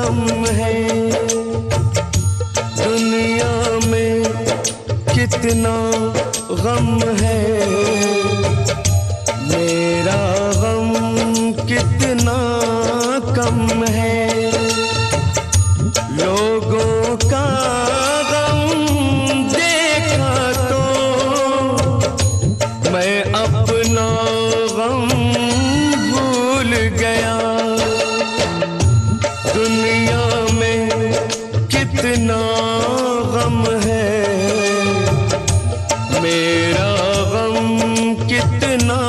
गम है। दुनिया में कितना गम है, मेरा गम कितना कम है। लोगों का गम देखा तो मैं अपना गम भूल गया। दुनिया में कितना गम है, मेरा गम कितना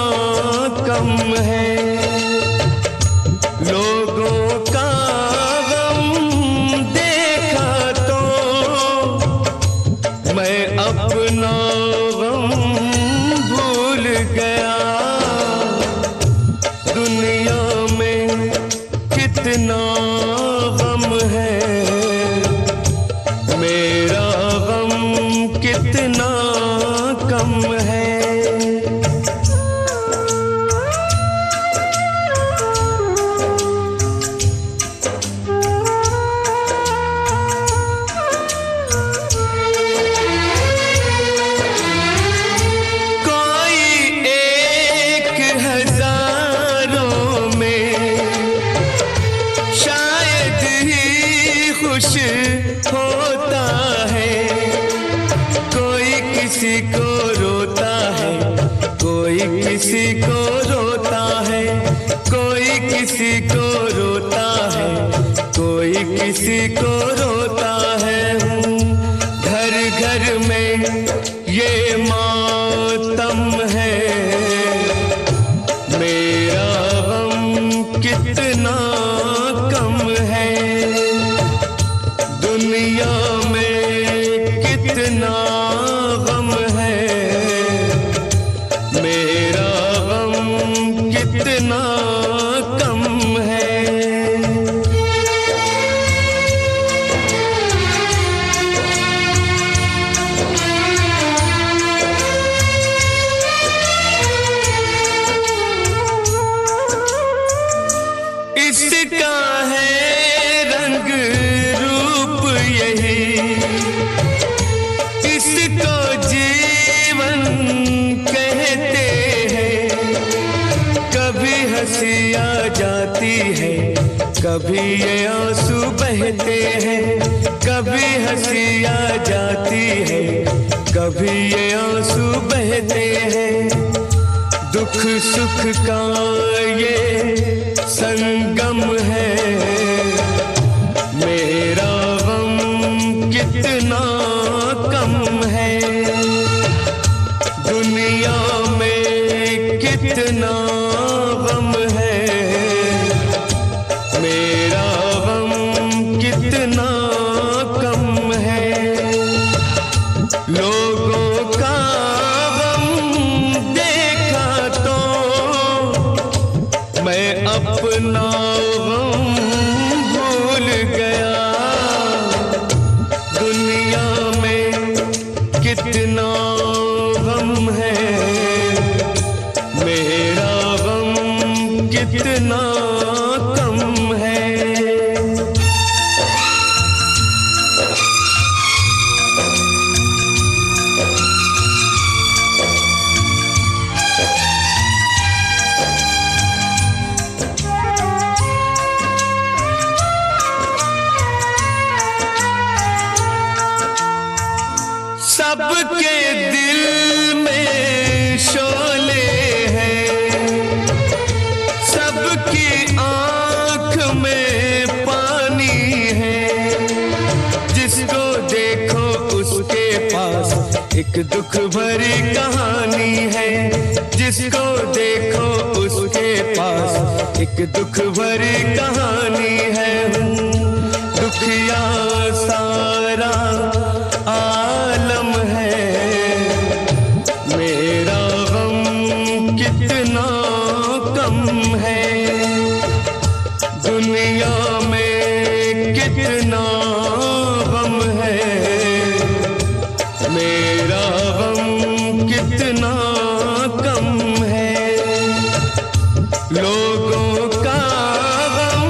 कम है। लोगों का गम देखा तो मैं अपना गम भूल गया। दुनिया में कितना गम है, मेरा गम कितना कम है। होता है कोई किसी को रोता है, कोई किसी को रोता है, कोई किसी को रोता है, कोई किसी को रोता है। घर घर में ये मातम है, मेरा गम कितना कम है। दुनिया में कितना गम है, मेरा गम कितना कम है। इसका है रंग रूप यही, इसको जीवन कहते हैं। कभी हंसी आ जाती है, कभी ये आंसू बहते हैं। कभी हंसी आ जाती है, कभी ये आंसू बहते हैं। दुख सुख का ये संगम है, मेरा गम कितना कम है। दुनिया में कितना गम है, मेरा गम कितना कम है। लोगों का मैं अपना गम भूल गया। दुनिया में कितना गम है, मेरा गम कितना कम है। सबके दिल में शोले हैं, सबकी आँख में पानी है। जिसको देखो उसके पास एक दुख भरी कहानी है। जिसको देखो उसके पास एक दुख भरी कहानी है। दुखिया सारा आलम है, मेरा गम कितना कम है। दुनिया में कितना गम है, मेरा गम कितना कम है। लोगों का गम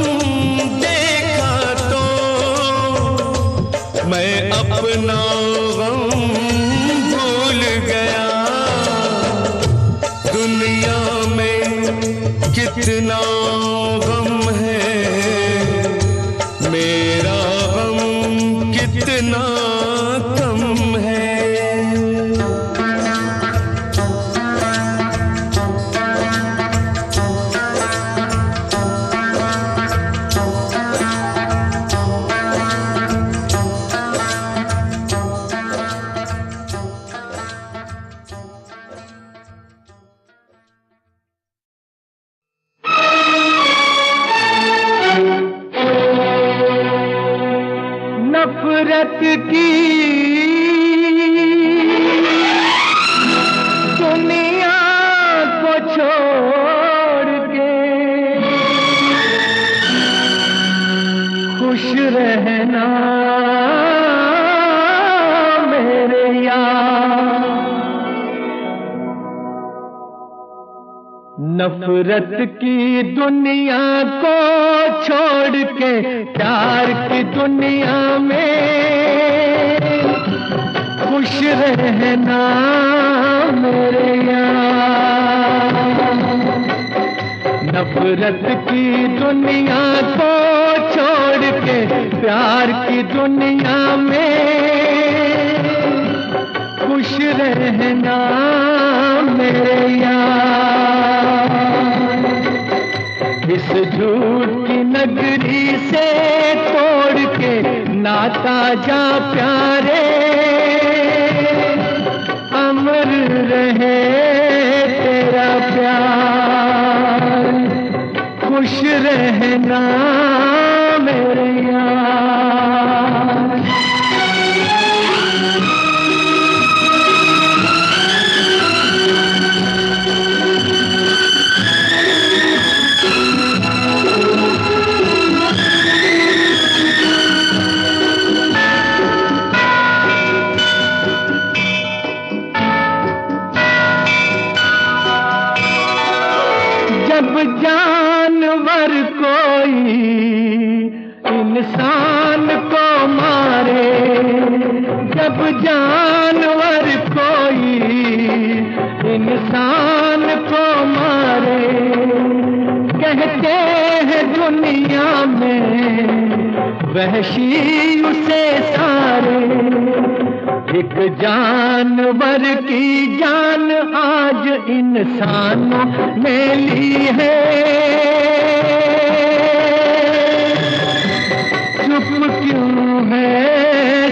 देखा तो अपना गम भूल गया। दुनिया में कितना गम है, मेरा गम कितना कम है। नफरत की दुनिया को छोड़ के खुश रहना मेरे यार। नफरत की दुनिया को छोड़ के प्यार की दुनिया में खुश रहना मेरे यार। नफरत की दुनिया को छोड़ के प्यार की दुनिया में खुश रहना मेरे यार। इस झूठ की नगरी से तोड़ के नाता जा प्यारे, अमर रहे तेरा प्यार। खुश रहना मेरे यार। जब जानवर कोई इंसान को मारे, जब जानवर कोई इंसान को मारे, कहते हैं दुनिया में वहशी उसे सारे। एक जानवर की जान आज इंसानों ने ली है, चुप क्यों है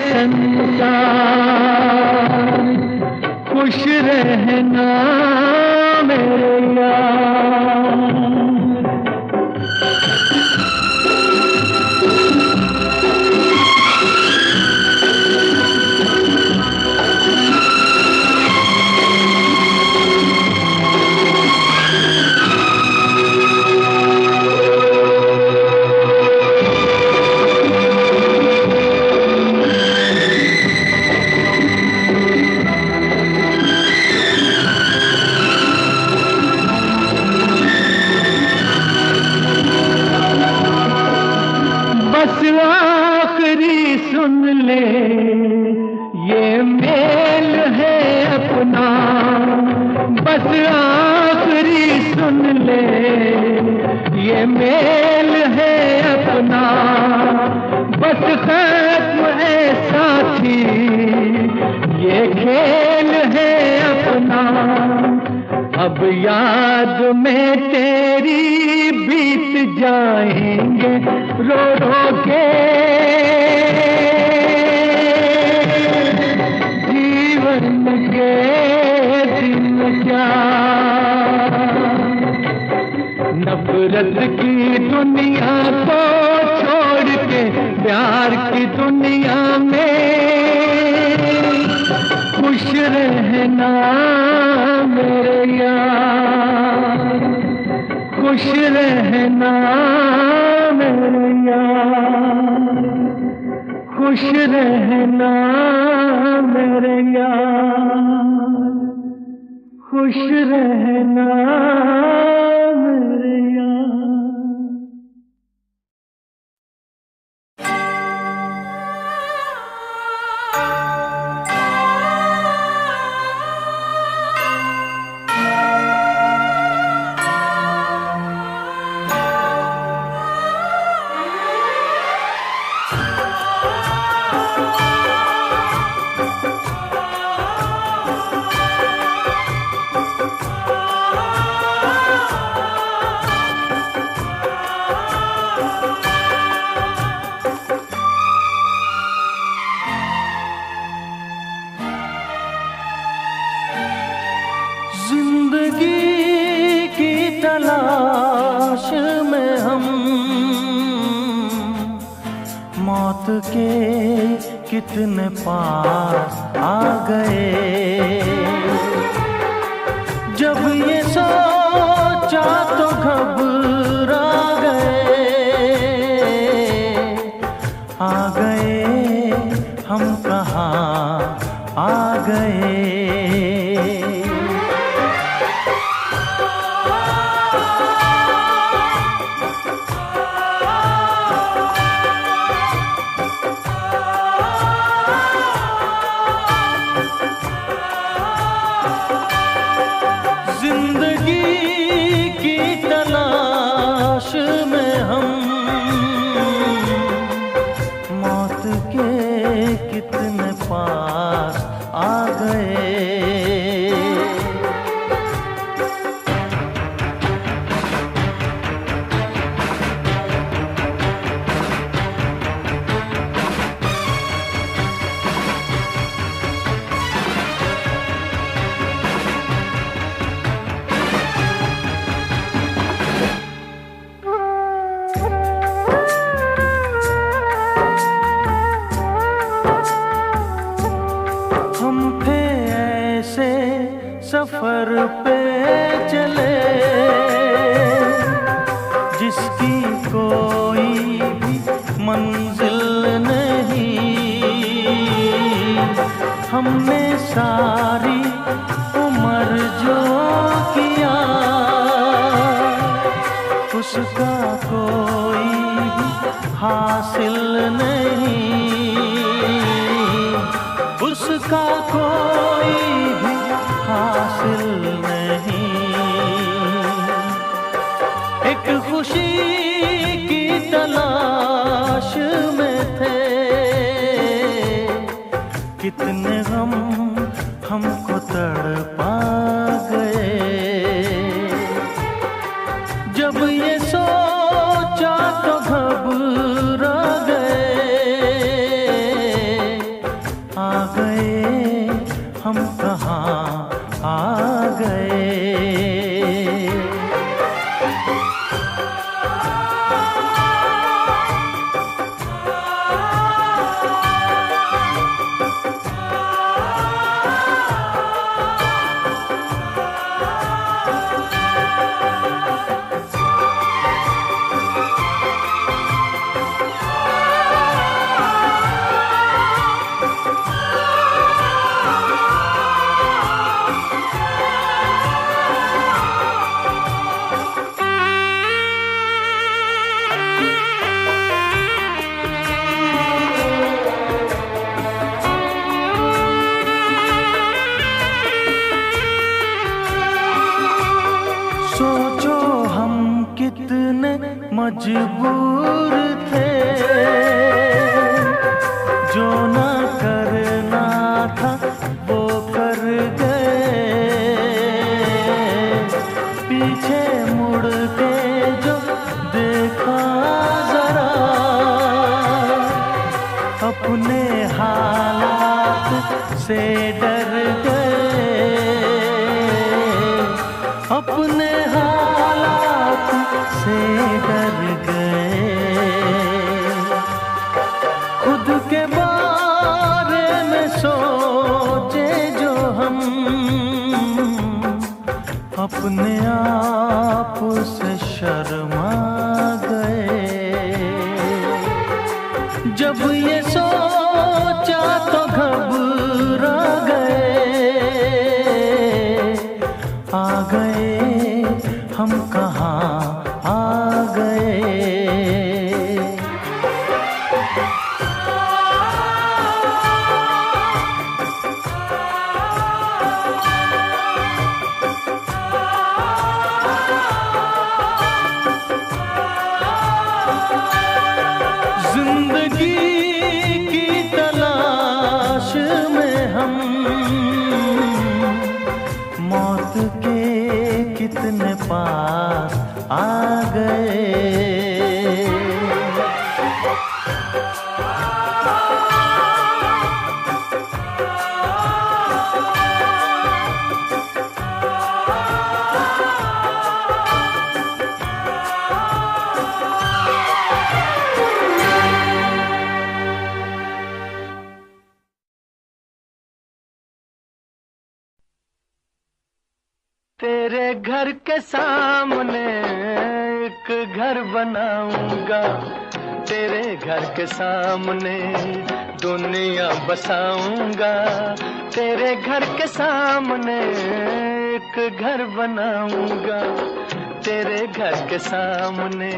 संसार। खुश रहना मेरे यार। बस आखिरी सुन ले ये मेल है अपना, बस आखिरी सुन ले ये मेल है अपना। बस खत्म है साथी ये खेल है अपना। अब याद में तेरी बीत जाएंगे रो रो के जीवन के दिन क्या। नफरत की दुनिया को छोड़ के प्यार की दुनिया में खुश रहना मेरे यार। खुश रहना मेरे यार। खुश रहना मेरे यार। खुश रहना मेरे यार। मौत के कितने पास आ गए। जब ये सोचा तो घबरा गए। आ गए हम कहाँ आ गए। कितने पास आ गए। सफर पे चले जिसकी कोई भी मंजिल नहीं। हमने सारी उम्र जो किया उसका कोई भी हासिल नहीं। उसका कोई भी हासिल नहीं। एक खुशी की तलाश में थे। कितने गम हमको तड़पा गए। जब ये सोचा तो घबरा गए। आ गए हम कहाँ आ गए। सोचो हम कितने मजबूर थे। जो ना करना था वो कर गए। पीछे मुड़ के जो देखा जरा अपने हालात से डर गए। अपने हालात से डर गए। खुद के बारे में सोचे जो हम अपने आप से शर्मा गए। जब ये सोचा तो घबरा गए। आ गए हम कहाँ आ गए। जिंदगी की तलाश में हम मौत के कितने पास आ गए। तेरे घर के सामने एक घर बनाऊंगा, तेरे घर के सामने दुनिया बसाऊंगा, तेरे घर के सामने एक घर बनाऊंगा, तेरे घर के सामने।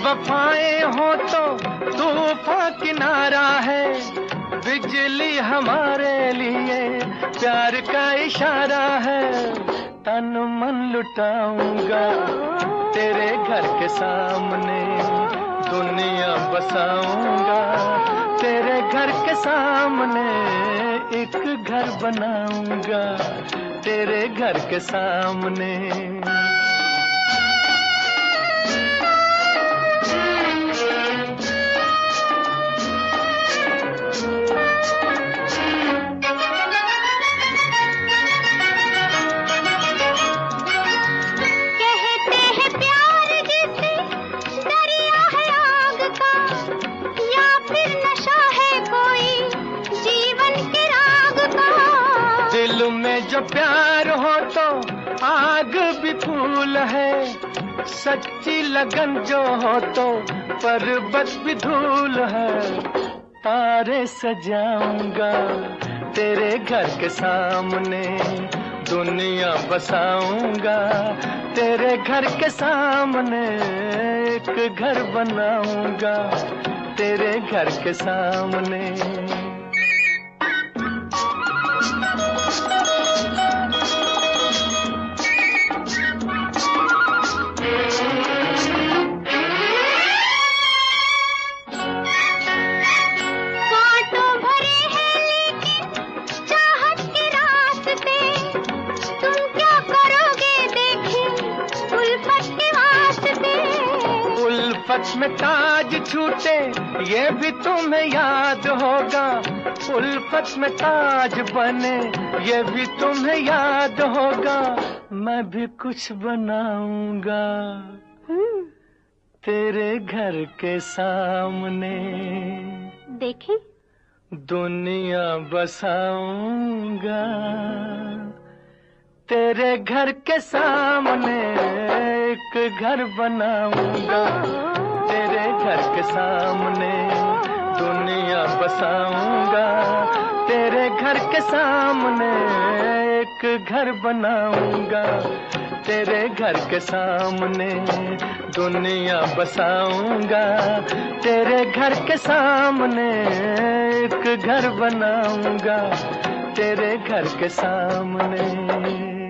वफाएं हो तो तूफान किनारा है, बिजली हमारे लिए प्यार का इशारा है। तन मन लुटाऊंगा तेरे घर के सामने, दुनिया बसाऊंगा, तेरे घर के सामने एक घर बनाऊंगा, तेरे घर के सामने। दिल में जो प्यार हो तो आग भी फूल है, सच्ची लगन जो हो तो पर्वत भी धूल है। तारे सजाऊंगा तेरे घर के सामने, दुनिया बसाऊंगा, तेरे घर के सामने एक घर बनाऊंगा, तेरे घर के सामने। उल्फत में ताज छूटे ये भी तुम्हें याद होगा, उल्फत में ताज बने ये भी तुम्हें याद होगा। मैं भी कुछ बनाऊंगा तेरे घर के सामने, देखें दुनिया बसाऊंगा, तेरे घर के सामने एक घर बनाऊंगा, तेरे घर के सामने दुनिया बसाऊंगा, तेरे घर के सामने एक घर बनाऊंगा, तेरे घर के सामने दुनिया बसाऊंगा, तेरे घर के सामने एक घर बनाऊंगा, तेरे घर के सामने।